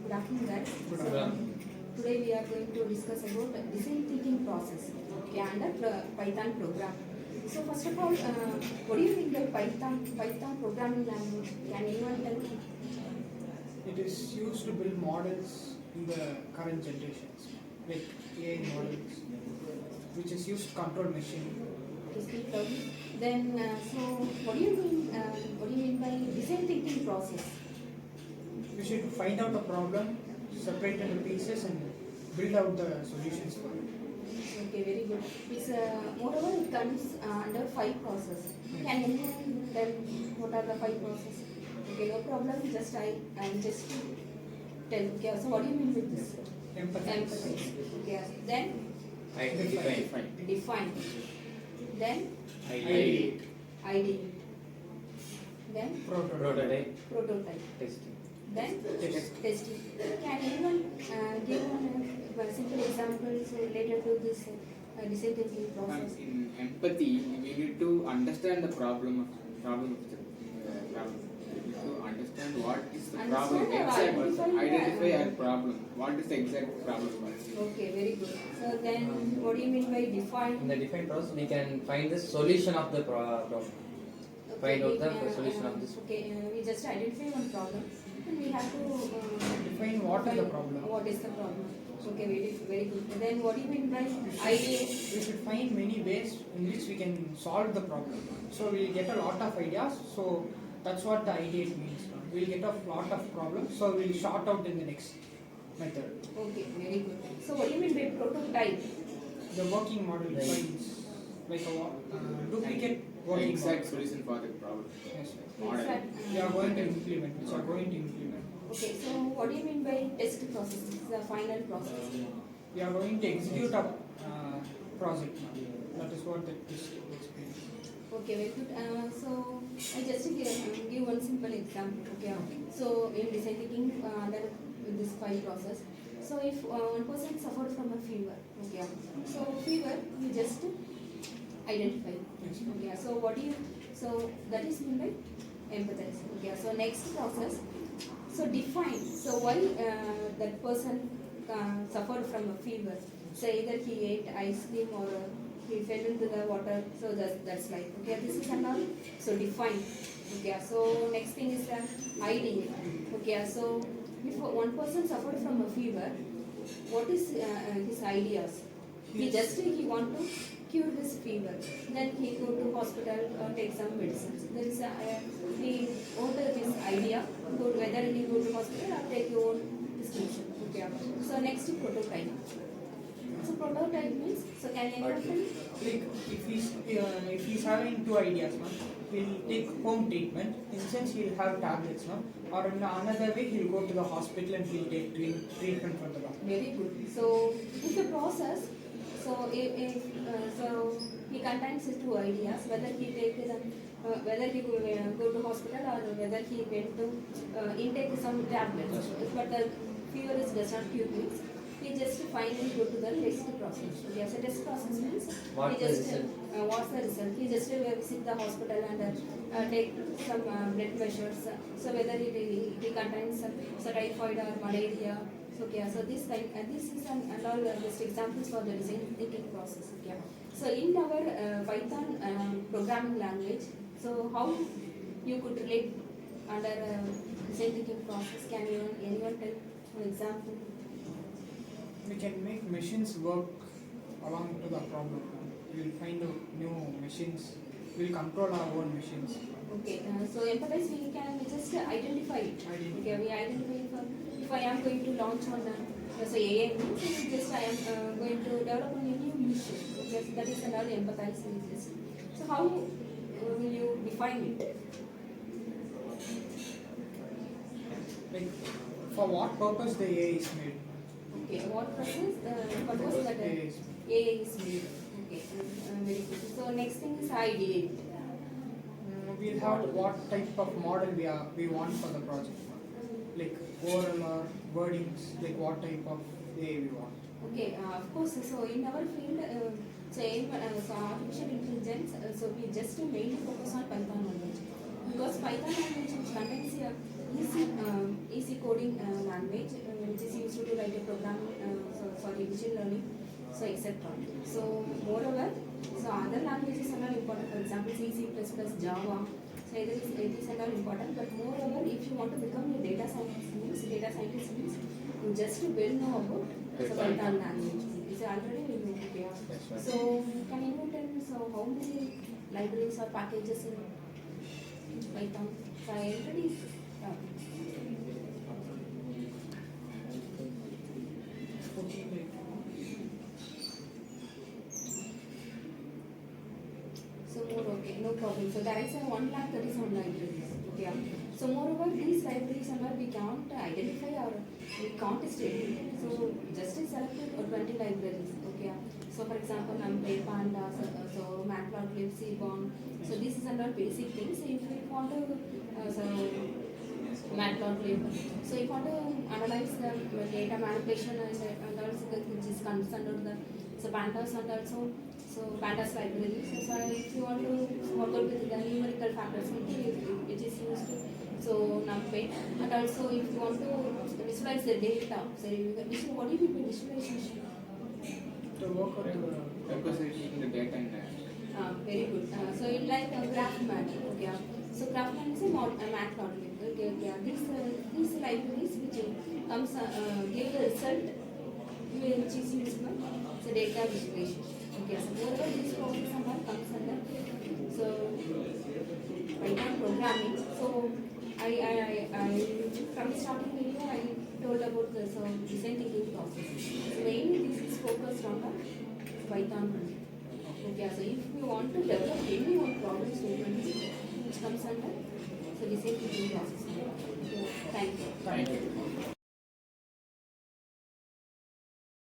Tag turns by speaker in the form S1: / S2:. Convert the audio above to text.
S1: Good afternoon, guys.
S2: Good
S1: So,
S2: afternoon.
S1: today we are going to discuss about design thinking process, okay, under Python program. So first of all, what do you mean by Python programming language? Can anyone tell me?
S2: It is used to build models in the current generations, like AI models, which is used to control machine.
S1: To speak loudly. Then, so what do you mean? What do you mean by design thinking process?
S2: We should find out a problem, separate into pieces, and build out the solutions for it.
S1: Okay, very good. It's moreover it comes under 5 process. Can anyone tell what are the 5 process? Okay, no problem. Just I'm just tell. Okay, so what do you mean with this?
S2: Empathize.
S1: Okay, then define. Then
S2: Ideate.
S1: ideate. Then prototype.
S3: Testing.
S1: Then
S2: Test.
S1: testing. Can anyone give one simple examples related to this design thinking process?
S3: In empathy, we need to understand the problem of the problem. We need to understand what is the problem.
S1: Understand or
S3: Exact
S1: identify
S3: our problem. What is the exact problem?
S1: Okay, very good. So then, what do you mean by define?
S4: In the defined process, we can find the solution of the problem. Find out the solution of this.
S1: Okay, we just identify one problem, and we have to
S2: Define what is the problem.
S1: What is the problem? Okay, very good. And then, what do you mean by ideate?
S2: We should find many ways in which we can solve the problem. So we'll get a lot of ideas. So that's what the ideate means. We'll get a lot of problems. So we'll sort out in the next method.
S1: Okay, very good. So, what do you mean by prototype?
S2: The working model defines like a duplicate working
S3: Exact
S2: model.
S3: solution for the problem.
S2: Yes.
S3: Model.
S1: Exact,
S2: We are going to implement. Which are going to implement.
S1: Okay, so what do you mean by test process? This is the final process.
S2: We are going to execute a project now. That is what that is experience.
S1: Okay, very good. So I just give one simple example. Okay. So in design thinking under this 5 process. So if one person suffered from a fever. Okay. So fever you just identify.
S2: Yes.
S1: Okay. So what do you? So that is mean by empathize. Okay. So next process. So define. So why that person suffered from a fever? So either he ate ice cream or he fell into the water. So that's like okay. This is all. So define. Okay. So next thing is the ideate. Okay. So if one person suffered from a fever, what is his ideas? He want to cure his fever. Then he go to hospital or take some medicines. There is he order his idea. Whether he go to hospital or take your own prescription. Okay. So next prototype. So prototype means so can anyone tell?
S2: Like if he's having 2 ideas, no? He'll take home treatment. In the sense he'll have tablets, no? Or in another way he'll go to the hospital and he'll take treatment for the doctor.
S1: Very good. So if the process, so if so he contains his 2 ideas, whether he take them, whether he go to hospital or whether he went to intake some tablets. But the fever does not cure means he just finally go to the test process. Yes, a test process means
S4: What's
S1: he
S4: the
S1: just
S4: result?
S1: what's the result? He just visit the hospital and take some blood measures. So whether it contains some typhoid or malaria. So okay, so this is and all just examples for the design thinking process. Okay. So in our Python programming language, so how you could relate under design thinking process? Can anyone tell an example?
S2: We can make machines work along to the problem. We'll find out new machines. We'll control our own machines.
S1: Okay, so empathize we can just identify it. Okay, we identify if I am going to launch on so AI means just I am going to develop a new mission. Okay, that is another empathize just. So how will you define it?
S2: Like for what purpose the AI is made?
S1: Okay, what purpose that
S2: AI is
S1: AI is made? Okay, very good. So next thing is ideate.
S2: We'll have what type of model we want for the project. Like oral or wordings, like what type of AI we want.
S1: Okay, of course. So in our field, so artificial intelligence, so we just mainly focus on Python language because Python language which contains a easy coding language. artificial learning, so etc. So moreover, so other languages are not important. For example, C, C++, Java. So it is not important. But moreover, if you want to become a data scientist means you just well know about so Python language. It's already we know. Okay.
S4: That's right.
S1: So can you tell me so how many libraries or packages in Python? So I already. So more okay, no problem. So there is a 1,31 libraries. Okay. So moreover, these libraries are not we can't identify or we can't state. So just select 20 libraries. Okay. So for example, NumPy, Pandas, so Matplotlib, Seaborn. So this is under basic things. So if we want to so Matplotlib. So if you want to analyze the data manipulation and also which is concerned under the so Pandas and also so Pandas library. So if you want to work out with the numerical factors, which is used so NumPy, and also if you want to visualize the data, so what do you mean by visualization?
S2: To work out the
S3: representing the data in
S1: Very good. So it like a graph mat. Okay. So graph mat is a Matplotlib. Okay. These libraries which comes give the result which is used for so data visualization. Okay. So moreover this process comes under so Python programming. So I from the starting video I told about the so design thinking process. So mainly this is focused on the Python. Okay, so if you want to develop any one problem statement which comes under so design thinking process. Okay, thank you.
S2: Thank you.